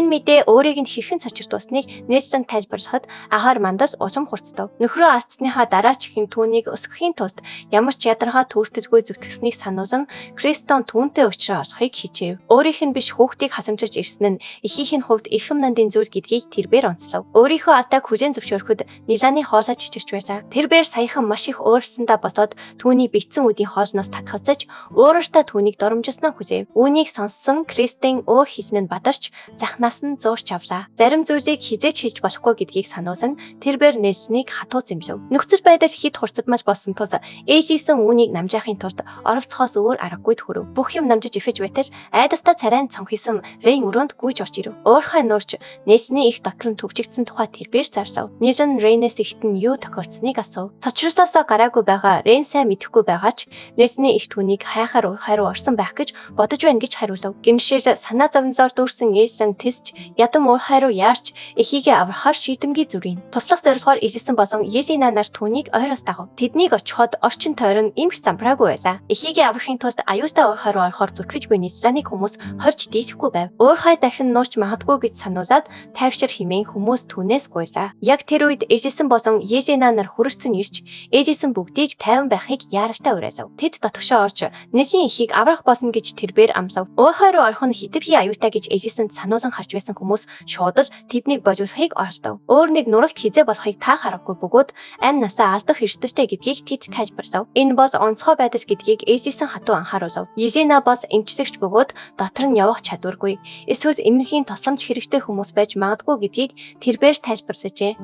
Энэ мэдээ өөрийг нь хэрхэн сочирдуулсныг нээлтэн тайлбарлахад ахаар мандас усам хурцдав. Нөхрөө алдсныхаа дараа ч ихэн түүнийг өсгөхийн тулд ямар ч ядаргаа түүртэлгүй зүтгэснийг сануулсан Кристон түүнтэй уулзраа олохыг хичээв. Өөрийнх нь биш хүүхдийг хасамжиж ирсэн нь эхийнх нь хувьд эрхэм нандин зүйл гэдгийг тэрбээр онцлов. Өөрийнхөө алдааг хүлээн зөвшөөрөхөд Ниланы хоолой чичирч байсан. Тэрбээр саяхан маш их өөрлөсөндөө босоод түүний битсэн үдийн хоолноос татгалзаж өөрөөсөө түүнийг доромжилснаа хүлээв. Үүнийг сонссон Кристен өөр хэлнэ бадарч захнаас нь зуурч авлаа. Зарим зүйлийг хизээч хийж болохгүй гэдгийг сануулсан тэрбээр Ниланийг хатуу зэмлэв. Нөхцөл байдал хэд хурцдмаж болсон тул ээжийсэн үүнийг намжаахын тулд оровцохоос өөр аргагүй төрөв. Бүх юм намжиж ифэж байтал айдастаа царайн цамхисан Рейн өрөөнд гүйж орж ирэв. Уурхай нуурч Ниланы их дотор нь төвчигдсэн тухай тэрбээр зарлав. Нилан Рейнээс ихт нь юу тохиолдсныг асуув. Цочроосоо гараагүй байгаа Рейн сайн мэдэхгүй байгаа ч Ниланы их түүнийг хайхаар уурхай руу орсон байх гэж бодож байна гэж хариулав. Гэмшил санаа зовнилоор дүүрсэн ээлжин тисч ядам уурхай руу яарч эхийгээ аврахаар шийдэмгий зүрийн. Туслах зорилгоор ижилсэн болон Елена нар түүнийг ойроос дагав. Тэднийг очиход орчин тойрон имх замбраагүй байлаа. Эхийгээ аврахын тулд аюултай уурхай руу орохоор зүтгэж буй Ниланыг хүмүүс хорж дийлэхгүй байв. Уурхай дахин нууч магадгүй гэж сануулад тайвшир химэн хүмүүс түүнээс гуйлаа. Яг тэр үед ижилсэн болон Елена нар хүрэрцэн ирж ээжсэн бүгдийг тайван байхыг яаралтай уриалав. Тэд дотгошоо орж Нилийн эхийг аврах болно гэж тэрбээр амлав. Уурхай руу орох нь хитэвхий аюултай гэж ээжсэнд сануулсан харж байсан хүмүүс шууд л тэднийг божуулахыг оролдов. Өөр нэг нуралт хизээ болохыг та харахгүй бөгөөд амь насаа алдах эрсдэлтэй гэдгийг тэд тайлбарлав. Энэ бол онцгой байдал гэдгийг ээжсэн хатуу анхааруулав. Елена бол эмчлэгч бөгөөд дотор нь явах чадваргүй. Эсвэл эмнэлгийн тусламж хэрэгтэй хүмүүс байж магадгүй гэдгийг тэрбээр тайлбарлажээ.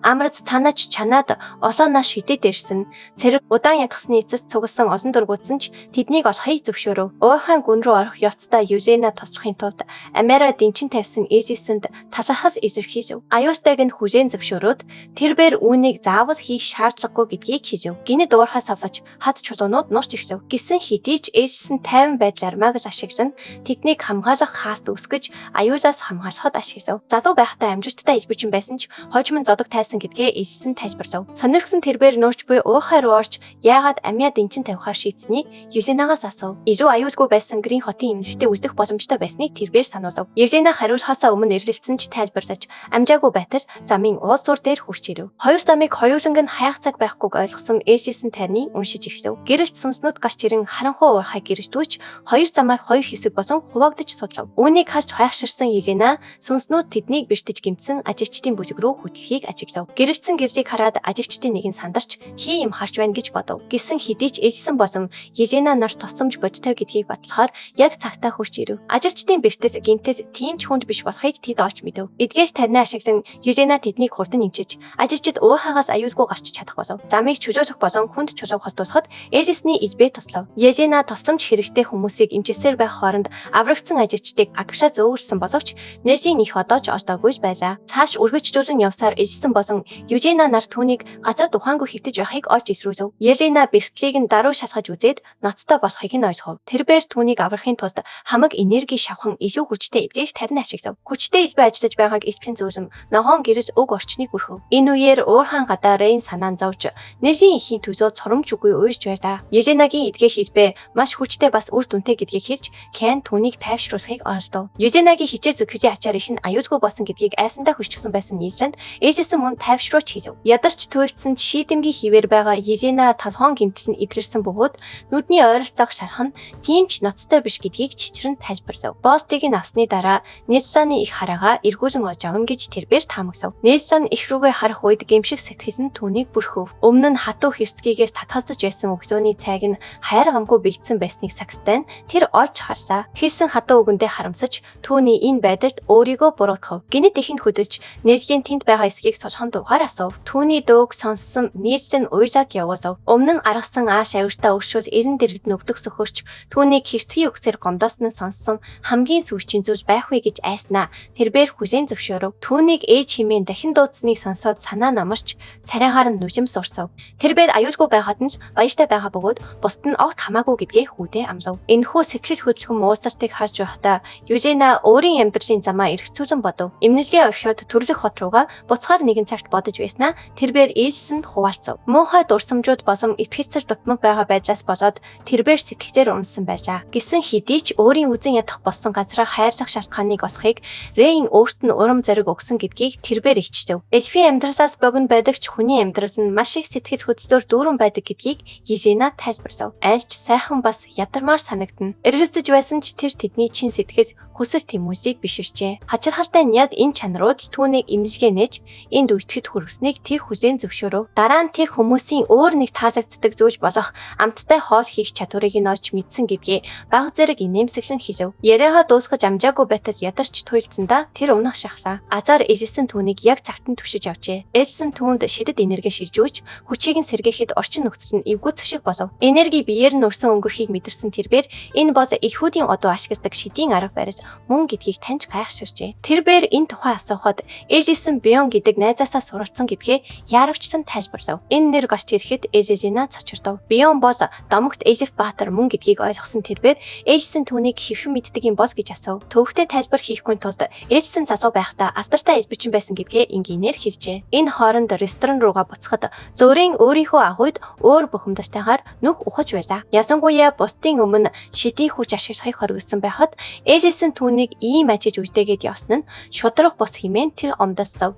Амрац цанаач чанаад олооноо шидэд ирсэн. Цэрэг удаан ядахсны эцэст цугласан олон дургуутсан ч тэднийг олохыг зөвшөөрөв. Уурхайн гүн рүү орох ёцтой Елена туслахын тулд Амера дэнчин тавьсан ээжсэнд талархал илэрхийлв. Аюултайг нь хүлээн зөвшөөрөөд тэрбээр үүнийг заавал хийх шаардлагагүй гэдгийг хэлв. Гинэд уурхаас авлаж хад чулуунууд нурч эхлэв. Гисэн хэдий ч ээжсэн тайван байдлаар маг ашиглан тэднийг хамгаалах хааст үсгэж аюулаас хамгаалахад ашиглав. Залуу байхдаа амжилттай ижбүчин байсан ч хожим зодог тайсан гэдгээ ээжсэн тайлбарлав. Сонирхсан тэрбээр нурч буй уурхай руу орж яагаад Амиа дэнчин тавихаар шийдсэнийг Еленагаас асуув. Илүү аюулгүй байсан Грин хотын эмнэлэгтээ үзэх боломжтой байсныг тэрбээр сануулав. Елена хариулахаасаа өмнө эргэлцсэн ч тайлбарлаж амжаагүй байтал замын уулзуур дээр хурч ирэв. Хоёр замыг хоёуланг нь хаях цаг байхгүйг ойлгосон ээжсэн тайрны уншиж эхлэв. Гэрэлт сүнснүүд гарч ирэн харанхуй уурхай гэрэлтүүч хоёр замаар хоёр хэсэг болон хуваагдаж судлав. Үүнийг харж хайхширсан Елена сүнснүүд тэднийг бэртэж гэмтсэн ажигчдын бүлэг рүү хөтлөхийг ажиглав. Гэрэлтсэн гэрлийг хараад ажигчдын нэг нь сандарч хий юм харж байна гэж бодов. Гисэн хэдий ч ээжсэн болон Елена нарт тусламж бодтой гэдгийг батлахаар яг цагтаа хурж ирэв. Ажигчдын бэртэс гинтэс тийм ч хүнд биш болохыг тэд олж мэдэв. Эдгээр тарнаа ашиглан Елена тэднийг хурдан нэмчиж ажигчид уурхаагаас аюулгүй гарч чадах болов. Замыг чужуулах болон хүнд чулууг холдуулахад ээжсний илбээ туслав. Елена тусламж хэрэгтэй хүмүүсийг эмчилсээр байх хооронд аврагдсан ажигчдыг агшаа зөөвөрсөн боловч Нэлийн их одоо ч олдоогүй байлаа. Цааш үргэлжлүүлэн явсаар ээжсэн болон Елена нар түүнийг газар тухаангүй хөвтөж байхыг олж илрүүлв. Елена бэрхтлийг нь даруй шалгаж үзээд ноцтой болохыг нь ойлгов. Тэрбээр түүнийг аврахын тулд хамаг энерги шавхан илүү хүчтэй эвлээх тарин ашиглав. Хүчтэй илбээ ажиллаж байгааг илтгэн зөөлөн ногоон гэрэл уг орчныг бүрхөв. Энэ үеэр уурхайн гадаа Рейн санаан зовж Нэлийн ихийн төлөө цоромж үгүй уйлж байлаа. Еленагийн эдгэх илбээ маш хүчтэй бас үр дүнтэй гэдгийг хэлж Кен түүнийг тайвшруулахыг оролдов. Еленагийн хичээл зүтгэлийн ачаар их нь аюулгүй болсон гэдгийг айсандаа хүсчихсэн байсан Ниланд ээжсэн мөн тайвшруулж хэлв. Ядарч туйлдсан шийдэмгий хിവэр байгаа Елена толгоон гэмтэл нь идэрсэн бөгөөд нүдний ойролцоог шарах нь тийм ч ноцтой биш гэдгийг чичрэн тайлбарлав. Бостыг нь авсны дараа Ниланы их хараагаа эргүүлэн олж авна гэж тэрбээр таамаглав. Нилан их рүүгээ харах үед гэмшиг сэтгэл нь түүнийг бүрхөв. Өмнө нь хатуу хэрцгийгээс татгалзаж байсан өглөөний цайг нь хайр гамгүй бэлдсэн байсныг сагстай нь тэр олж харлаа. Хийсэн хатуу үгэндээ харамсаж түүний энэ байдалд өөрийгөө буруутгав. Гинэт ихэнд хөдөлж Нэлийн тэнд байгаа эсгийг солихын дуугаар асуув. Түүний дууг сонссон Нилан уйлаг явуулав. Өмнө нь аргасан ааш авиртаа өршөөл 90 дэргэд нүгдөх сөхөрч түүнийг хэрцгий үгсээр гомдоосноо сонссон хамгийн сүүлчийн зүйл байх вэ гэж айснаа. Тэрбээр хүлээн зөвшөөрөв. Түүнийг ээж химэн дахин дуудсныг сонсоод санаа намарч царайгаар нь нүжимс урсав. Тэрбээр аюулгүй байгаад нь баяртай байгаа бөгөөд бусд нь огт хамаагүй гэдгээ хүүдээ амлав. Энэхүү сэхрэл хөдөлгөн уулзалтыг харж байхдаа Елена өөрийн амьдралын замаа эргцүүлэн бодов. Эмнэлгийн орхиод төрлөх хот руугаа буцахаар нэгэн цагт бодож байснаа тэрээр ээлжсэнд хуваалцав. Муухай дурсамжууд болон итгэцэл дутмаг байгаа байдлаас болоод тэрээр сэтгэлээр унасан байлаа. Гэсэн хэдий ч өөрийн үзен ядах болсон газраа хайрлах шалтгааныг олохыг Рэйн өөрт нь урам зориг өгсөн гэдгийг тэрээр ичтэв. Эльфийн амьдралаас богино байдаг ч хүний амьдрал нь маш их сэтгэл хөдлөлөөр дүүрэн байдаг гэдгийг Елена тайлбарлав. Айлч сайхан бас ядармаар санагдана. Эргэлзэж байсан ч тэр тэдний чин сэтгэл хүсэл тэмүүлжийг биширчээ. Хачирхалтай нь яг энэ чанарууд түүнийг имлэгээ нээж энд үтгэхэд хүргэснийг тэр хүлээн зөвшөөрөв. Дараа нь тэр хүмүүсийн өөр нэг таалагддаг зүйлж болох амттай хоол хийх чадварыг нь олж мэдсэн гэдгээ баг зэрэг инээмсэглэн хэлв. Яриагаа дуусгаж амжаагүй байтал ядарч туйлдсандаа тэр унах шахлаа. Азар Элсэн түүнийг яг цагт нь түшиж авчээ. Элсэн түүнд шидэд энерги шилжүүлж хүчийг нь сэргээхэд орчин нөхцөл нь эвгүйцэх шиг болов. Энерги биеэр нь өрсөн өнгөрөхийг мэдэрсэн тэрээр энэ бол эхүүдийн одоо ашигладаг шидийн арга барил мөн гэдгийг таньж гайхширчээ. Тэрээр энэ тухай асуухад Элсэн Бион гэдэг найзаасаа суралцсан гэдгээ яарагчлан тайлбарлав. Энэ нэр гашч ирэхэд Элена цочирдов. Бион бол домогт Элиф Баатар мөн гэдгийг ойлгосон тэрээр Элсэн түүнийг хэрхэн мэддэг юм бол гэж асуув. Төвхтэй тайлбар хийхгүй тулд Элсэн залуу байхдаа алдартай эльбичин байсан гэдгээ энгийнээр хэлжээ. Энэ хооронд ресторан руугаа буцахад Лорен өөрийнхөө агуйд өөр бухимдалтайгаар нүх ухаж байлаа. Ялангуяа бусдын өмнө шидийн хүч ашиглахыг хоригдсан байхад Элсэн түүнийг ийм ажиж үйтэйгээд явсан нь шудрах бус хэмээн тэр омдолцов.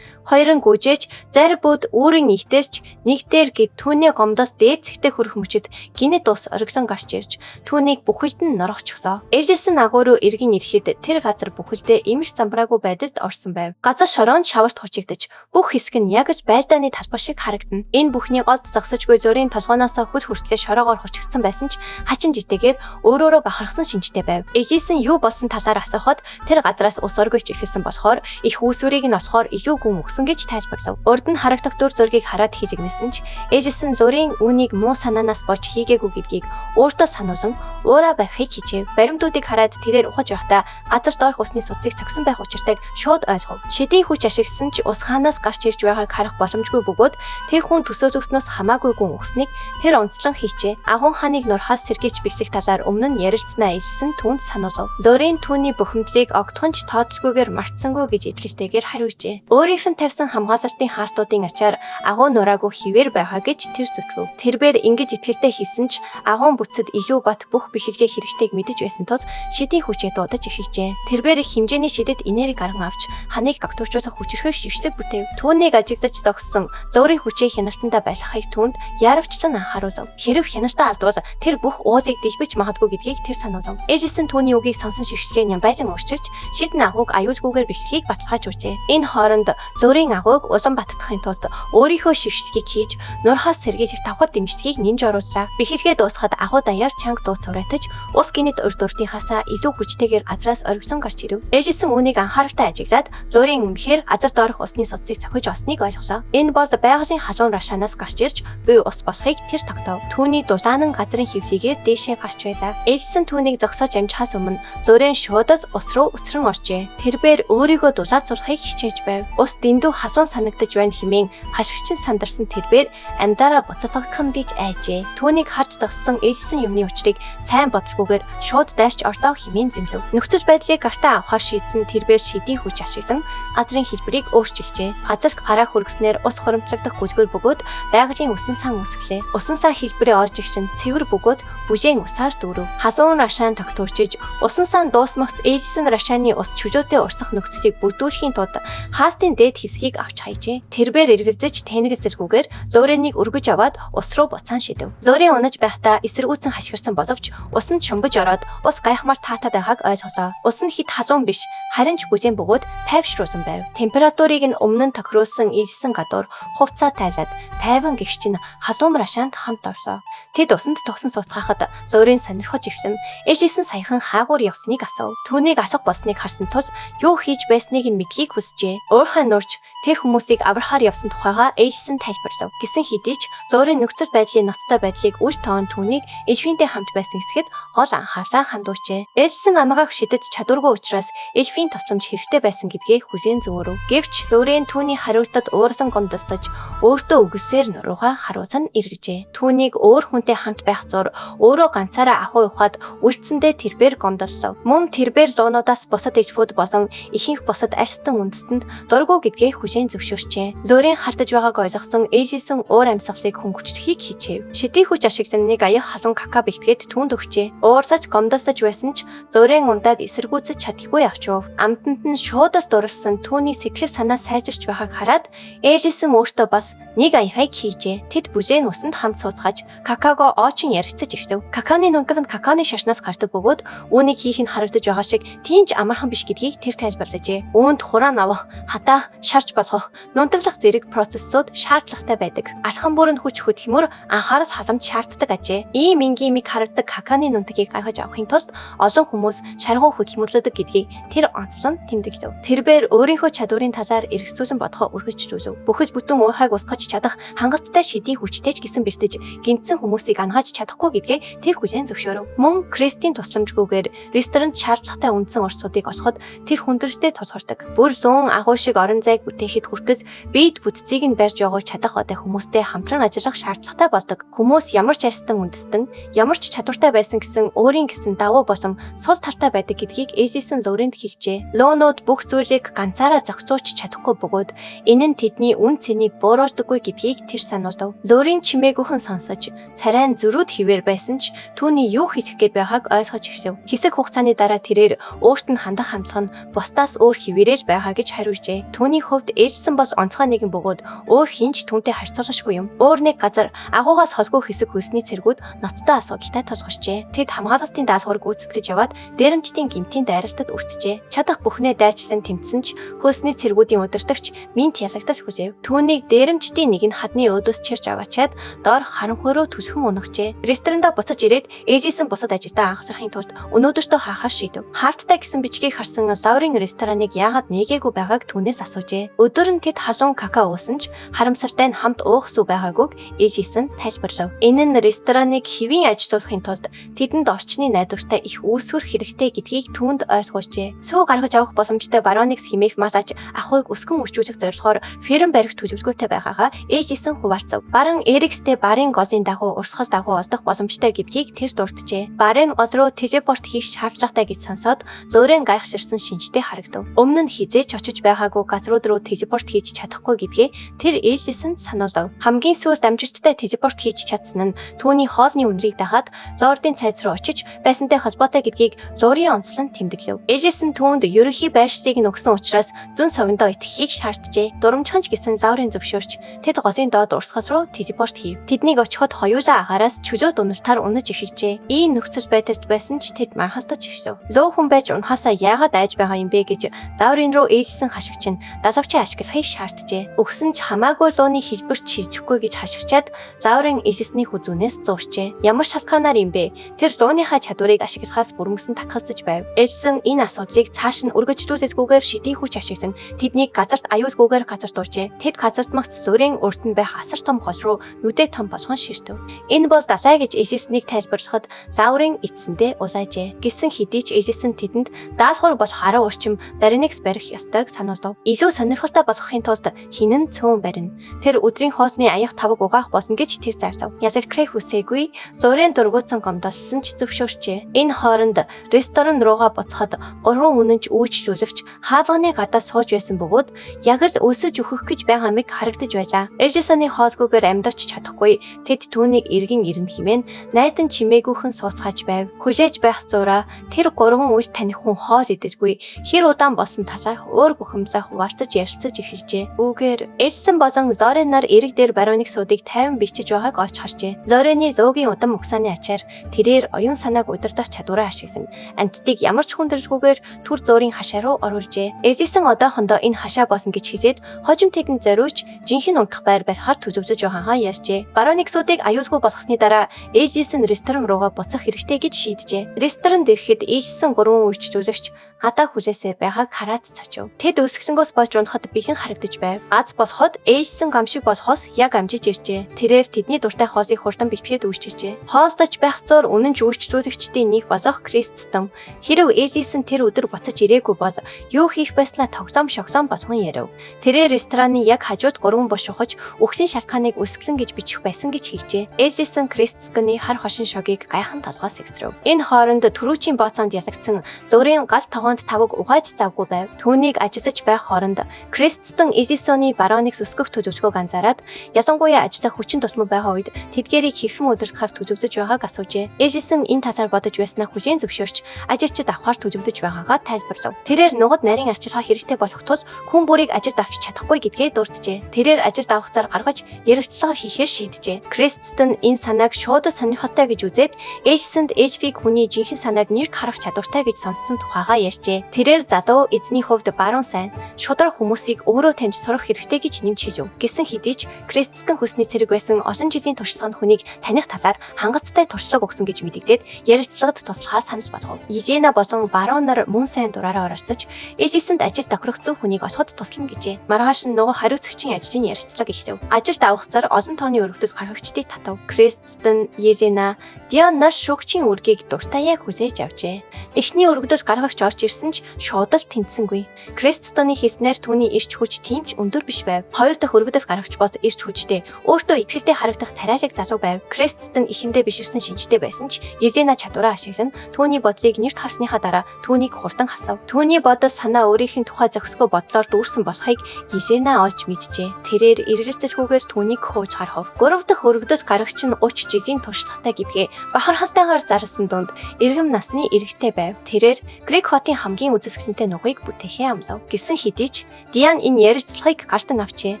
Хоёрын гүйжээж зарь бод өөрийн нэгтэрч нэгдээр гэд түүний гомдоос дээд зэгтээ хүрэх мөчөд гинэт ус оргилон гарч ирж түүнийг бүхэлд нь норгочихлоо. Элсэн агуу руу эргэн ирэхэд тэр газар бүхэлдээ имэрч замбраагүй байдалд орсон байв. Газар шороонд шаварт хучигдаж бүх хэсэг нь яг л байлдааны талбай шиг харагдана. Энэ бүхний гол зогсож буй зургийн толгооноос хөл хүртлээр шороогоор хучигдсан байсан ч хачин житэгээр өөрөөрөө бахархсан шинжтэй байв. Элсэн юу болсон талаар асуухад тэр газраас ус оргиж эхэлсэн болохоор их үүсвэрийг нь олохоор илүү гүн өгсөн гэж тайлбарлав. Урд нь харагдах дүр зургийг хараад хийлэгнэсэн ч Элсэн Лорен үүнийг муу санаанаас болж хийгээгүй гэдгийг өөртөө сануулan уураа байхыг хичээв. Баримтуудыг хараад тэрээр ухаж байхдаа газар доорх усны судсыг цогсон байх учиртайг шууд ойлгов. Шидийн хүч ашигласан ч ус хаанаас гарч ирж байгааг харах боломжгүй бөгөөд тэр хүн төсөөлөгснөөс хамаагүй гүн өгснийг тэр онцлон хийжээ. Агун хааныг нурхаас сэргийж бэхлэх талаар өмнө нь ярилцсанаа Элсэн түүнд сануулв. Лорен түүний бухимдлыг огтхонч тооцоггүйгээр мартсангүй гэж итгэлтэйгээр хариулжээ. Өөрийнх нь тавьсан хамгаалалтын хаастуудын ачаар агуу нураагүй хിവэр байгаа гэж тэр зөвтлөв. Тэрээр ингэж итгэлтэй хийсэн ч агуун бүцэд илүү бат бүх бэхэлгээ хэрэгтэйг мэдэж байсан тул шидийн хүчээ дуудаж эхэлжээ. Тэрээр их хэмжээний шидэд энерги гарган авч ханыг гагтуурчуулах хүчрхэг шившлэг бүтэв. Түүнийг ажиглаж зогссон Лорийн хүчээ хяналтандаа байлгахыг түүнд яарвчлан анхааруулв. Хэрв хяналтаа алдвал тэр бүх уулыг дэлбэж магадгүй гэдгийг тэр сануулв. Элсэн түүний үгийг сонсон шившлэгээ нямбайлан уурчилж шидэн агууг аюулгүйгээр бэхлэхийг баталгааж өгчээ. Энэ хооронд Лорийн агууг улам баттгахын тулд өөрийнхөө шившлэгийг хийж нурхаас сэргийлэх давхар дэмжлэгийг нэмж орууллаа. Бэхлэгээ дуусгаад агуу даяар чанга дуу цавраатаж ус гинэт урд урдынхаасаа илүү хүчтэйгээр газраас оргилон гарч ирэв. Элсэн үүнийг анхааралтай ажиглаад Лорийн үнэхээр азар доорх усны судсыг цохиж осныг ойлголоо. Энэ бол байгалийн халуун рашаанаас гарч ирж буй ус болохыг тэр тогтов. Түүний дулаанан газрын хөвлөгийг дээшээ гарч байлаа. Элсэн түүнийг зогсоож амжихаас өмнө Лорен шуудад ус руу өсрөн оржээ. Тэрээр өөрийгөө дулаад зурхыг хичээж байв. Ус дэндүү халуун санагдаж байна хэмээн хашгирчин сандарсан тэрээр амдаараа буцалгах гэж айжээ. Түүнийг харж зогссон Элсэн юмны учрыг сайн бодлогүйгээр шууд дайрч орлоо хэмээн зэмлэв. Нөхцөл байдлыг гартаа авахар шийдсэн тэрээр шидийн хүч ашиглан газрын хэлбэрийг өөрчилжээ. Газарт гараа хүргэснээр ус хоримтлагдах гүлгөр бөгөөд байгалийн усан сан үсгэлээ. Усан сан хэлбэрээ орж ирсэн цэвэр бөгөөд бүжээн усаар дүүрв. Халуун рашаан тогтворчиж усан сан дуусмагц Элсэн рашааны ус чүжөөтэй урсах нөхцөлийг бүрдүүлэхийн тулд хаалтын дээд хэсгийг авч хайжээ. Тэрээр эргэлзэж тэнэгэлзэлгүйгээр Лоренийг өргөж аваад ус руу буцаан шидэв. Лорен унаж байхдаа эсэргүүцэн хашгирсан боловч усанд шумбаж ороод ус гайхмаар таатаад байгааг ойлголоо. Ус нь хит халуун биш, харин ч бүлээн бөгөөд пайвшруулсан байв. Температурыг нь өмнө нь тохируулсан Элсэн гадуур хувцаа тайлаад тайван гихч нь халуун рашаанд хамт орлоо. Тэд усанд тогсон сууцгаахад Лорен сонирхож ивсэн. Элсэн саяхан хаагуур явсныг асуув. Түүнийг алга болсныг харсан тул юу хийж байсныг нь мэдлийг хүсжээ. Уурхай нурж тэр хүмүүсийг аврахаар явсан тухайга Элсэн тайлбарлав. Гэсэн хэдий ч Лорен нөхцөл байдлын ноцтой байдлыг үл тоон түүнийг Эльфинтэй хамт байсан хэсгэд гол анхаарлаа хандуучээ. Элсэн амгаах шидэд чадваргүй учраас Эльфийн тусламж хэрэгтэй байсан гэдгээ хүлээн зөвөрөв. Гэвч Лорен түүний хариултад уурлан гомдолцож өөртөө үгсээр нуруугаа харуулсан эргэжээ. Түүнийг өөр хүнтэй хамт байх зур өөрөө ганцаараа ахуй ухаад үлдсэндээ тэрээр гомдолцов. Мөн тэрээр луунуудаас бусад эльфүүд болон ихэнх бусад арьстан үндэстэнд дургүй гэдгээ хүлээн зөвшөөрчээ. Лорийн хартаж байгааг ойлгосон ээжсэн уур амьсгалыг хөнгөчлөхийг хичээв. Шидийн хүч ашиглан нэг аяг халуун кака бэлтгээд түүнд өгчээ. Уурсаж гомдолсож байсан ч Лорийн ундаад эсэргүүцэж чадахгүй явчихв. Амтанд нь шуудас дурлсан түүний сэтгэл санаа сайжирч байгааг хараад ээжсэн өөртөө бас нэг аяхайг хийжээ. Тэд бүлээн усанд хамт сууцгааж какаго оочин ярилцаж ивтэв. Каканы нүнгэлэнд каканы шашнаас гардаг бөгөөд үүнийг хийх нь харагдаж байгаа шиг тиймч амархан биш гэдгийг тэр тайлбарлажээ. Үүнд хураа навах, хатаа, шарж болгох, нунтаглах зэрэг процессууд шаардлагатай байдаг. Алхан бүрэн хүч хөдөлмөр анхаарал халамж шаарддаг ажээ. Ийм энгиймийг харагддаг каканы нүнтгийг гайхаж авахын тулд олон хүмүүс шаргуу хөдөлмөрлөдөг гэдгийг тэр онцлон тэмдэглэв. Тэрбээр өөрийнхөө чадварын талаар эргэцүүлэн бодохоо үргэлж зүйлв. Бүхэж бүтэн уухайг усгаж чадах хангалттай шидийн хүчтэйч гэсэн бэртэж гинцэн хүмүүсийг анхааж чадахгүй гэдгээ тэр хүлээн зөвшөөрөв. Мөн Кристийн тусламжгүйгээр ресторанд шаардлагатай үндсэн орцуудыг олоход тэр хүндрэлтэй тулгардаг. Бүр зүүн агуу шиг орон зайг бүтээхэд хүртэл бид бүтцийг нь барьж явуулж чадах одоо хүмүүстэй хамтран ажиллах шаардлагатай болдог. Хүмүүс ямар ч ажлын үндэстэн, ямар ч чадвартай байсан гэсэн өөрийн гэсэн давуу болон сул талтай байдаг гэдгийг ээжсэн Лоринд хэлжээ. Лоонууд бүх зүйлийг ганцаараа зохицуулж чадахгүй бөгөөд энэ нь тэдний үн цэнийг бууруулдаггүй гэдгийг тэр сануулв. Лорийн чимээгүйхэн сонсож, царайн зөрүүд хിവэр байсан ч түүний юу хийх гээд байгааг ойлгож ирсэв. Хэсэг хугацааны дараа тэрээр өөрт нь хандах хандлага нь бусдаас өөр хിവэрэж байгаа гэж хариулжээ. Түүний хувьд ээжсэн бол онцгой нэгэн бөгөөд өөр хинч түүнтэй харьцуулашгүй юм. Өөр нэг газар агуугаас холгүй хэсэг хөлсний цэргүүд ноцтой асуудалтай тулгарчээ. Тэд хамгаалалтын даалгавар гүйцэтгэж яваад дээрэмчдийн гэмтийн дайралтад өртжээ. Чадах бүхнээ дайчлан тэмцсэн ч хөлсний цэргүүдийн удирдагч минт ялагдаж хүлээв. Түүнийг дээрэмчдийн нэг нь хадны өөдөөс чирч аваачаад доор харанхуйруу түлхэн унагчээ. Ресторанда буцаж ирээд ээжсэн бусад ажилдаа анхаарахын тулд өнөөдөртөө хаахаар шийдэв. Хаалттай гэсэн бичгийг харсан Лорийн рестораныг яагаад нээгээгүй байгааг түүнээс асуужээ. Өдөр нь тэд халуун какао уусан ч харамсалтай нь хамт уух сүү байгаагүй ээжсэн тайлбарлав. Энэ нь рестораныг хэвийн ажилуулахын тулд тэдэнд орчны найдвартай их үүсгэр хэрэгтэй гэдгийг түүнд ойлгуулжээ. Сүү гаргаж авах боломжтой бароникс химээх масаж ахуйг өсгөн үржүүлэх зорилгоор ферм барих төлөвлөгөөтэй байгаагаа ээжсэн хуваалцав. Баран Эрикстэй барын голын дагуу урсгал дагуу олдох боломжтой гэдгийг тэр дурджээ. Барын гол руу телепорт хийх шаардлагатай гэж сонсоод Лорийн гайхширсан шинжтэй харагдав. Өмнө нь хизээч очиж байгаагүй газрууд руу телепорт хийж чадахгүй гэдгээ тэр ээжсэн сануулав. Хамгийн сүүлд амжилттай телепорт хийж чадсан нь түүний хоолны үнэрийг дагаад Лордын цайз руу очиж байсантай холбоотой гэдгийг Лорийн онцлон тэмдэглэв. Ээжсэн түүнд ерөнхий байршлыг нөгсөн учраас зүн совиндоо итгэхийг шаарджээ. Дурамчханч гэсэн Лорийн зөвшөөрч тэд голын доод урсгал руу телепорт хийв. Тэднийг очиход хоёулаа агаараас чөлөөт уналтаар унаж эхэлжээ. Ийм нөхцөл байдалд байсан ч тэд мархастаж эхлэв. Лоо хүн байж унахаасаа яагаад айж байгаа юм бэ гэж Лорийн руу ээлжсэн хашигч нь дасавчаа ашиглахыг шаарджээ. Өгсөн ч хамаагүй Лооны хэлбэрт шилжихгүй гэж хашигчаад Лорийн ээжсний хүзүүнээс зуурчээ. Ямар шалтгаанаар юм бэ? Тэр Лооныхаа чадварыг ашиглахаас бүрмөсөн такхасдаж байв. Ээлжсэн энэ асуудлыг цааш нь үргэлжлүүлсэхгүйгээр шидийн хүч ашиглан тэднийг газарт аюулгүйгээр газарт ууржээ. Тэд газарт магц Лорийн урд нь байх асар том гол руу нүдээ том болгон ширтэв. Энэ бол далай гэж ээжснийг тайлбарлахад Лорийн эцсэндээ улаажээ. Гэсэн хэдий ч ээжсэн тэдэнд даалгавар болох арга урчим бариникс барих ёстойг сануулв. Илүү сонирхолтой болгохын тулд хинэн цөөн барина. Тэр өдрийн хоосны аяг тавг угаах болно гэж тэр зарлав. Ялагдлахыг хүсээгүй Лорийн дургуутсан гомдолсон ч зөвшөөрчээ. Энэ хооронд ресторан руугаа буцахад гурван үнэнч үйлчлүүлэгч хаалганы гадаа сууж байсан бөгөөд яг л өсөж өөхөх гэж байгаа мэг харагдаж байлаа. Ээжсэний хоолгүйгээр амьдарч чадахгүй тэд түүнийг эргэн ирнэ хэмээн найдан чимээгүйхэн сууцгааж байв. Хүлээж байх зураа тэр гурван үйл таних хүн хоол идэлгүй хэр удаан болсон талаарх өөр бухимдсаа хуваалцаж ярилцаж эхэлжээ. Үүгээр ээлжсэн болон Лорийн нар эрэг дээр барониксуудыг тайван бичиж байгааг олж харжээ. Лорийн логийн удам угсааны ачаар тэрээр оюун санааг удирдах чадвараа ашиглан амьтдыг ямар ч хүндрэлгүйгээр түр зөөрийн хашаа руу оруулжээ. Ээжсэн одоохондоо энэ хашаа болно гэж хэлээд хожим тэгэн зориулж жинхэнэ унтах байр барихаар төлөвлөж байгаагаа ярьжээ. Барониксуудыг аюулгүй болгосны дараа ээжсэн ресторан руугаа буцах хэрэгтэй гэж шийджээ. Ресторанд ирэхэд ээжсэн гурван үйлчлүүлэгч хатаа хүлээсээр байгааг хараад цачив. Тэд өсгөлөнгөөс болж унахад бэлэн харагдаж байв. Аз болоход ээжсэн гамшиг болохоос яг амжиж иржээ. Тэрээр тэдний дуртай хоолыг хурдан бэлтгэхэд үйлчилжээ. Хоолдож байх зуур үнэн ч үйлчлүүлэгчдийн нэг болох Кристстон хэрв ээжсэн тэр өдөр буцаж ирээгүй бол юу хийх байснаа тогтоом шогсоом болгон ярив. Тэрээр рестораны яг хажууд гурван буш ухаж үхлийн шалтгааныг өсгөлэн гэж бичих байсан гэж хэлжээ. Ээжсэн Кристсканы хар хошин шогийг гайхан толгоос экстрэв. Энэ хооронд түрүүчийн бооцоонд ялагдсан Лорийн гал ногоонд тавг угааж завгүй байв. Түүнийг ажиллаж байх хооронд Кристен Эжисоны бароныг өсгөх төзөвчгөөг анзаараад ялангуяа ажилдаа хүчин тутмаа байгаа үед тэдгээрийг хэрхэн удирдахаар төзөвдөж байгааг асуужээ. Эжисон энэ талаар бодож байснаа хүлээн зөвшөөрч ажилчид авахар төзөвдөж байгаагаа тайлбарлав. Тэрээр нугад нарийн арчилгаа хэрэгтэй болох тул хүн бүрийг ажилд авч чадахгүй гэдгээ дурджээ. Тэрээр ажилд авах зар гаргаж ярилцлага хийхээ шийджээ. Кристен энэ санааг шууд сонирхолтой гэж үзээд Эжисонд Эжвиг хүний жинхэнэ санааг нэрг харах чадвартай гэж сонссон тухайгаа ярьжээ. Тэрээр залуу эзний хувьд баруун сайн шудраг хүмүүсийг өөрөө таньж сурах хэрэгтэй гэж нэмж хэлв. Гэсэн хэдий ч Кристен хүсний цэрэг байсан олон жилийн туршлагын хүнийг таних талаар хангалттай туршлага өгсөн гэж мэдэгдээд ярилцлагад туслахаа санал болгов. Ежена болон баруун нар мөн сайн дураараа оролцож Эжисонд ажил тохирох зөв хүнийг олоход туслана гэжээ. Маргааш нь нөгөө хариуцагчийн ажлын ярилцлага эхлэв. Ажилд авах зар олон тооны өргөдөд гаргагчдыг татав. Кристен, Ежена, Дион нар шүүгчийн үргийг дуртаяа хүлээж авчээ. Эхний өргөдөд гаргагч орж ирсэн ч шууд л тэнцсэнгүй. Кристены хийснээр түүний эрч хүч тийм ч өндөр биш байв. Хоёр дахь өргөдөд гаргагч бас эрч хүчтэй, өөртөө ихтэй харагдах царайлаг залуу байв. Кристен ихэндээ биширсэн шинжтэй байсан ч Ежена чадвараа ашиглан түүний бодлыг нэрт харсныхаа дараа түүнийг хурдан хасав. Түүний бодол санаа өөрийнх нь тухай зохисгүй бодлоор дүүрсэн болохыг Ежена олж мэджээ. Тэрээр эргэлзэлгүйгээр түүнийг хөөж хархав. Гурав дахь өргөдөд гаргагч нь 30 жилийн туршлагатай гэвгээ бахархалтайгаар зарласан дунд эргэм насны эрэгтэй байв. Тэрээр Грек хотын хамгийн үзэсгэлэнтэй нугыг бүтээхээ амлав. Гэсэн хэдий ч Диан энэ ярилцлагыг гартан авчээ.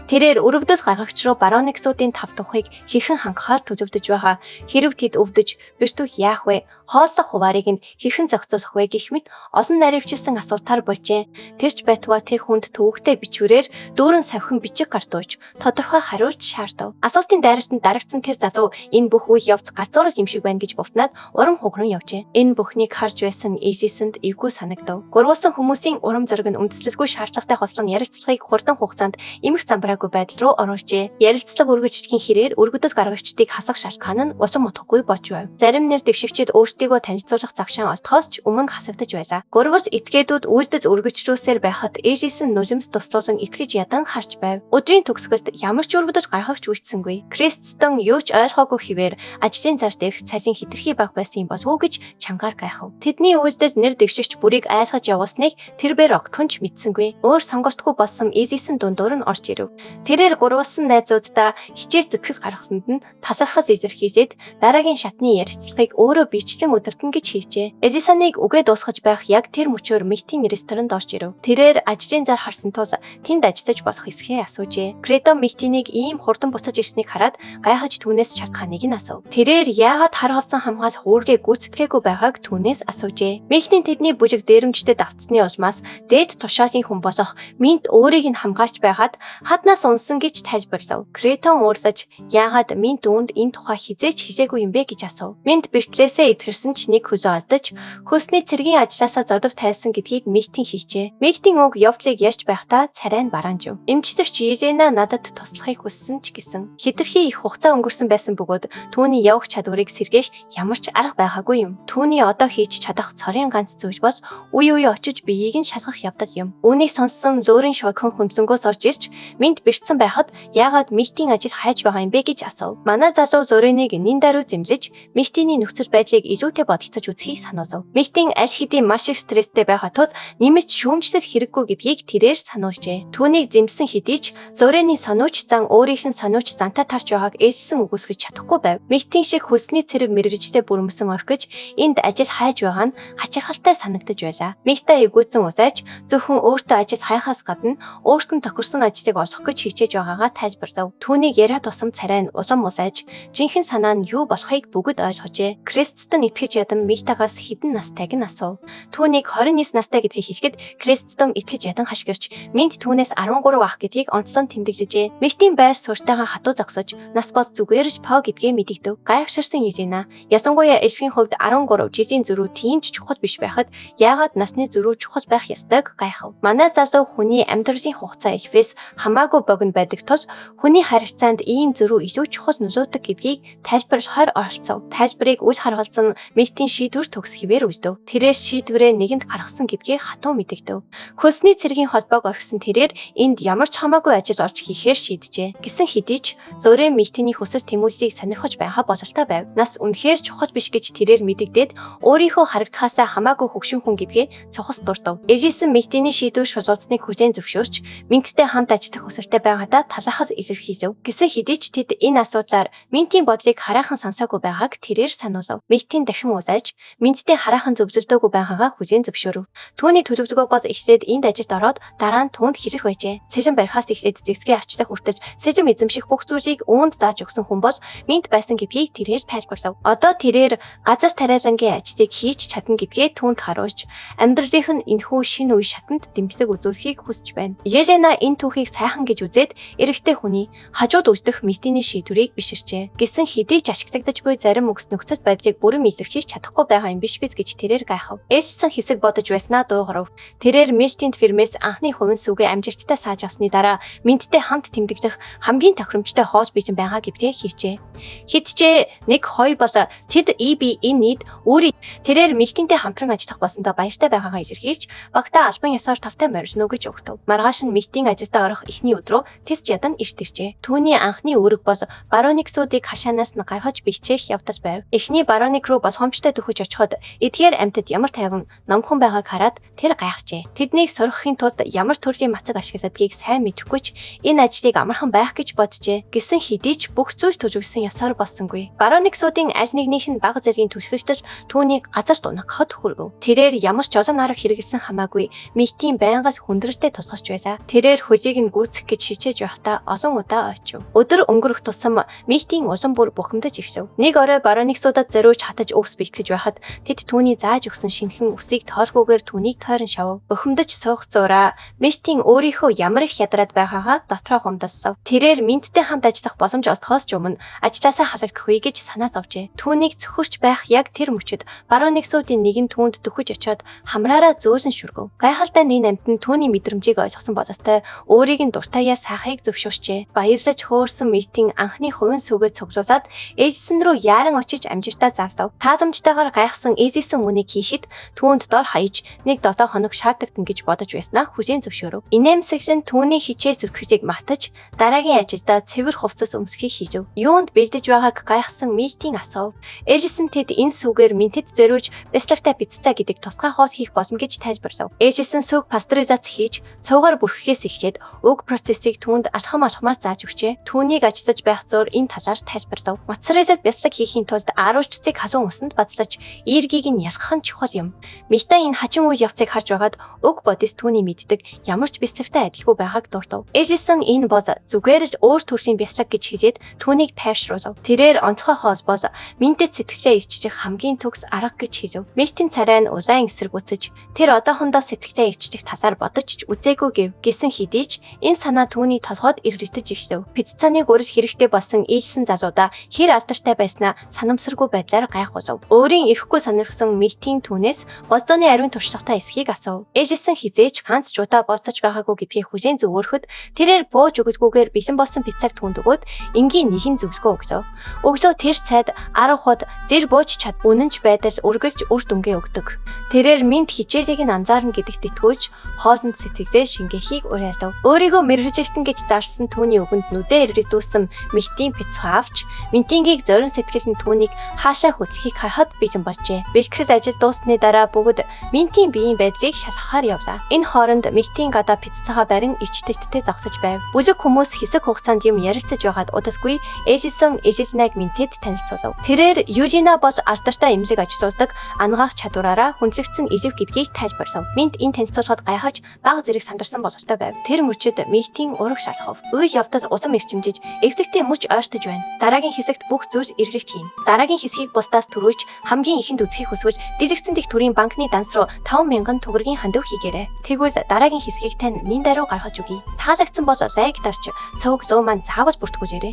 Тэрээр өргөдөд гаргагч руу барониксуудын тав тухыг хэрхэн хангахаар төзөвдөж байгаа. Хэрв тэд өвдөж бэртүүх яах вэ? Хооллох хуваарийг нь хэрхэн зохицуулах вэ гэх мэт олон наривчилсан асуултаар болжээ. Тэрч байтугай тэр хүнд төвөгтэй бичвэрээр дүүрэн савхин бичиг гартууж тодорхой хариулт шаардав. Асуултын дайралтанд дарагдсан тэр залуу энэ бүх үйл явц галзуурал юм шиг байна гэж бовтнаад урам хугаран явжээ. Энэ бүхнийг харж байсан Эжисонд эвгүй санагдав. Гурвалсан хүмүүсийн урам зориг нь үндэслэлгүй шаардлагатай хослон ярилцлагыг хурдан хугацаанд эмх замбраагүй байдал руу оруулжээ. Ярилцлага үргэлжлэхийн хэрээр өргөдөд гаргагчдыг хасах шалтгаан нь усам утгагүй болж байв. Зарим нэр дэвшигчид өөрсдийгөө танилцуулах завшаан олдохоос ч өмнө хасагдаж байлаа. Гурвал этгээдүүд үйлдэл үргэлжлүүлсээр байхад Эжисон нулимс туслуулан итгэж ядан харж байв. Өдрийн төгсгөлд ямар ч өргөдөд гаргагч үйлдсэнгүй. Кристен юу ч ойлгоогүй хэвээр ажлын зар дээрх цалин хэтэрхий баг байсан юм болов уу гэж чангаар гайхав. Тэдний үйлдэл нэр дэвшигч бүрийг айлгаж явуулсныг тэрээр огтхонч мэдсэнгүй. Өөр сонгогдохгүй болсон Эжисон дундуур нь орж ирэв. Тэрээр гурвалсан найзуудаа хичээл зүтгэл гаргасанд нь талархал илэрхийлээд дараагийн шатны ярилцлагыг өөрөө бичлэн өдөртөн гэж хийжээ. Эжисоныг үгээ дуусгаж байх яг тэр мөчөөр Митийн ресторанд орж ирэв. Тэрээр ажлын зар харсан тул тэнд ажиллаж болох эсхээ асуужээ. Кредо Митинийг ийм хурдан буцаж ирснийг хараад гайхаж түүнээс шалтгааныг нь асуув. Тэрээр яагаад хар холсон хамгаалах үүргээ гүйцэтгээгүй байгааг түүнээс асуужээ. Митийн тэдний бүжиг дээрэмжтэд давтсны улмаас дээд тушаалын хүн болох Минт өөрийг нь хамгаалж байгаад хаднаас унсан гэж тайлбарлав. Кретон уурлаж яагаад Минт үүнд энэ тухай хизээч хэлээгүй юм бэ гэж асуув. Минт бэртлээсээ идгэрсэн ч нэг хөлөө алдаж хөөсний цэргийн ажлаасаа зодов тайлсан гэдгийг Митийн хийжээ. Митийн уг явдлыг ярьж байхдаа царай нь бараанжив. Эмчлэгч Ежена надад туслахыг хүссэн ч гэсэн хэтэрхий их хугацаа өнгөрсөн байсан бөгөөд түүний явах чадварыг сэргээх ямар ч арга байгаагүй юм. Түүний одоо хийж чадах цорын ганц зүйл бол үе үе очиж биеийг нь шалгах явдал юм. Үүнийг сонссон зөөрийн шогхон хүнзэнгөөс орж ирж Минт бэрцсэн байхад яагаад Митийн ажил хайж байгаа юм бэ гэж асуув. Манай залуу зөөрийг нин даруй зэмлэж Митийн нөхцөл байдлыг илүүтэй бодогцож үзхийг сануулв. Митийн аль хэдийн маш их стресстэй байгаа тул нэмэлт шүүмжлэл хэрэггүй гэдгийг тэрээр сануулжээ. Түүнийг зэмлсэн хэдий ч зөөрийн санууч зан өөрийнх нь санууч зантай тарч байгааг ээлсэн үгүйсгэж чадахгүй байв. Митийн шиг хөлсний цэрэг мэрэгжтэй бүрмөсөн орхиж энд ажил хайж байгаа нь хачирхалтай санагдаж байлаа. Митта эвгүйцэн усаач зөвхөн өөртөө ажил хайхаас гадна өөрт нь тохирсон ажлыг олох гэж хичээж байгаагаа тайлбарлав. Түүнийг яриа тусам царай нь улам улайж жинхэнэ санаа нь юу болохыг бүгд ойлгожээ. Кристен итгэж ядан Миттагаас хэдэн настайг нь асуув. Түүнийг 29 настай гэдгийг хэлэхэд Кристен итгэж ядан хашгирч Минт түүнээс 13 ах гэдгийг онцлон тэмдэглэжээ. Миттийн байр суурьтайгаа хатуу зогсож нас бол зүгээрж по гэдгээ мэдэгдэв. Гайхширсан Ежена ялангуяа эльфийн хувьд 13 жилийн зөрүү тийм ч чухал биш байхад яагаад насны зөрүү чухал байх ёстойг гайхав. Манай залуу хүний амьдралын хугацаа эльфээс хамаагүй богино байдаг тул хүний харилцаанд ийм зөрүү илүү чухал нөлөөдөг гэдгийг тайлбарлахаар оролцов. Тайлбарыг үл харгалзан Митийн шийдвэр төгс хэвээр үздэв. Тэрээр шийдвэрээ нэгэнд гаргасан гэдгээ хатуу мэдэгдэв. Хөлсний цэргийн холбоог орхисон тэрээр энд ямар ч хамаагүй ажил олж хийхээр шийджээ. Гэсэн хэдий ч Лорен Митиний хүсэл тэмүүллийг сонирхож байгаа бололтой байв. Нас үнэхээр чухал биш гэж тэрээр мэдэгдээд өөрийнхөө харагдахаасаа хамаагүй хөгшин хүн гэдгээ цохос дурдав. Элисэн Митиний шийдвэр шулууцныг хүлээн зөвшөөрч Минктэй хамт ажиллах хүсэлтэй байгаадаа талаахаас илэрхийлв. Гэсэн хэдий ч тэд энэ асуудлаар Минтийн бодлыг хараахан сонсоогүй байгааг тэрээр сануулв. Митийн дахин уулзаж Минттэй хараахан зөвлөлдөөгүй байгаагаа хүлээн зөвшөөрөв. Түүний төлөвлөгөө бол эхлээд энд ажилд ороод дараа нь түүнд хэлэх байжээ. Сэлэн барихаас эхлээд зэгсгээ арчлах хүртэл сэлэм эзэмших бүх зүйлийг үүнд зааж өгсөн хүн бол Минт байсан гэдгийг тэрээр тайлбарлав. Одоо тэрээр газар тариалангийн ажлыг хийж чадна гэдгээ түүнд харуулж амьдралынх нь энэхүү шинэ үе шатанд дэмжлэг үзүүлэхийг хүсэж байна. Елена энэ түүхийг сайхан гэж үзээд эрэгтэй хүний хажууд үлдэх Митиний шийдвэрийг биширчээ. Гэсэн хэдий ч ашиглагдаж буй зарим нөхцөл байдлыг бүрэн илэрхийлж чадахгүй байгаа юм биш биз гэж тэрээр гайхав. Элсэн хэсэг бодож байснаа дуугарав. Тэрээр Митийн фирмээс анхны хувийн сүгээ амжилттай сааж авсны дараа Минттэй хамт тэмдэглэх хамгийн тохиромжтой хоол бийжин байгаа гэдгээ хэлжээ. Хэдчээ нэг хоёр бол тэд EB энэ нийт өөрийн тэрээр Милкинтэй хамтран ажиллах болсондоо баяртай байгаагаа илэрхийлж багтаа албан ёсоор тавтай морьно гэж өгдөв. Маргааш нь Митийн ажилдаа орох эхний өдрөө тест ядан ирж иржээ. Түүний анхны үүрэг бол барониксуудыг хашаанаас нь гавхаж бэлчээх явдал байв. Эхний бароник руу боломжтой төхөж очиход эдгээр амьтад ямар тайван номхон байгааг хараад тэр гайхжээ. Тэднийг соргохын тулд ямар төрлийн мацаг ашигладгийг сайн мэдэхгүй ч энэ ажлыг амархан байх гэж боджээ. Гэсэн хэдий ч бүх зүйл төлөвлөсөн ёсоор болсонгүй. Барониксуудын аль нэгнийх нь бага зэргийн төлөвлөлтөд түүнийг газар дунагахад хүргэв. Тэрээр ямар ч олон арга хэрэгэлсэн хамаагүй Митийн байнгаас хүндрэлтэй тулгарч байлаа. Тэрээр хөлийг нь гүйцэх гэж хичээж байхдаа олон удаа очив. Өдөр өнгөрөх тусам Митийн улам бүр бухимдаж ивчв. Нэг орой барониксуудад зориулж хатаж өвс бэлтгэж байхад тэд түүний зааж өгсөн шинэхэн үсийг тоолгүйгээр түүнийг тойрон шавв. Бухимдаж суух зураа Митийн өөрийнхөө ямар их ядраад байгаагаа дотроо хумдалсав. Тэрээр Минттэй хамт ажиллах боломж олдохоос ч өмнө ажлаасаа халагдахгүй гэж санаа зовжээ. Түүнийг цөхөрч байх яг тэр мөчөд барониксуудын нэг нь түүнд дөхөж очиод хамраараа зөөлөн шүргэв. Гайхалтай нэг амтнд түүний мэдрэмжийг ойлгосон бололтой өөрийг нь дуртаяа сайхыг зөвшөөрчээ. Баярлаж хөөрсөн Митийн анхны хувийн сүгээ цуглуулад Элисэн рүү яаран очиж амжилтаа зарлав. Таадамжтайгаар гайхсан Элисэн үнийг хийхэд түүнд дор хаяж 1-7 хоног шаардлагдан гэж бодож байснаа хүлээн зөвшөөрөв. Инээмсэглэн түүний хичээл зүтгэлийг матаж дараагийн ажилдаа цэвэр хувцас өмсөхийг хийжв. Юунд бэлдэж байгааг гайхсан Митийн асуув. Элисэн тэд энэ сүгээр Минтэд зориулж бяцлагтай пицца гэдэг тусгай хоол хийх болно гэж тайлбарлав. Элисэн сүг пастеризац хийж цуугаар бүрхэхээс эхлээд уг процессыг түүнд алхамаар зааж өгчээ. Түүнийг ажиллаж байх зуур энэ талаар тайлбарлав. Моцареллад бяцлаг хийхийн тулд аруулчцыг халуун усанд бадлаж эргийг нь ялгах нь чухал юм. Мита энэ хачин үйл явцыг харж байгаад уг бодис түүний мэддэг ямар ч бяцлагтай адилгүй байгааг дурдав. Элисэн энэ бол зүгээр л өөр төрлийн бяцлаг гэж хэлээд түүнийг тайвшруулав. Тэрээр онцгой хоол бол Минтэд сэтгэлээ иччих хамгийн төгс арга гэж хэлв. Митийн царай нь улаан эсэргүүцэж тэр одоохондоо сэтгэлээ иччих талаар бодож ч үзээгүй гэсэн хэдий ч энэ санаа түүний толгойд эргэлдэж эхлэв. Пиццаны гурил хэрэгтэй болсон Элисэн залуудаа хэр алдартай байснаа санамсаргүй байдлаар гайхуулав. Өөрийн ирэхгүй сонирхсон Митийн түүнээс болзооны ариун туршлагатай эсхийг асуув. Элисэн хизээч ганц ч удаа болцож байгаагүй гэдгийг хүлээн зөвөөрөхөд тэрээр бууж өгдөггүйгээр бэлэн болсон пиццаг түүнд өгөөд энгийн нэгэн зөвлөгөө өглөө. Өглөө тэр цайд 10 хот зэр бууж чад үнэнч байдал үргэлж үр дүнгээ өгдөг. Тэрээр Минт хичээлийг нь анзаарна гэдэгт итгүүлж хоолнд сэтгэлээ шингээхийг уриалдав. Өөрийгөө мэргэжилтэн гэж зарласан түүний үгэнд нүдээ эргэлдүүлсэн Митийн пиццаа авч Минтингийг зорин сэтгэл нь түүнийг хаашаа хөтлөхийг хайхад бэлэн болжээ. Бэлтгэл ажил дууссаны дараа бүгд Митийн биеийн байдлыг шалгахаар явлаа. Энэ хооронд Митийн гадаа пиццагаа барин ичтэлттэй зогсож байв. Бүлэг хүмүүс хэсэг хугацаанд юм ярилцаж байгаад удалгүй Элисэн Эленаг Минтэд танилцуулав. Тэрээр Юлина бол алдартай эмнэлэг ажилуулдаг ангаах чадвараараа хүндлэгдсэн элев гэдгийг тайлбарлав. Минт энэ танилцуулгад гайхаж бага зэрэг сандарсан бололтой байв. Тэр мөчөд Митийн ураг шалхав. Үйл явдал улам эрчимжиж эвсэгтэй мөч ойртож байна. Дараагийн хэсэгт бүх зүйл эргэлт хийн. Дараагийн хэсгийг бусдаас төрүүлж хамгийн ихэнд үзхийг хүсвэл дэлгэцэн дэх төрийн банкны данс руу 5,000 төгрөгийн хандив хийгээрэй. Тэгвэл дараагийн хэсгийг тань Линда руу гаргаж өгье. Таалагдсан бол лайк дарч сувг 100 маань заавал бүртгүүлээрэй.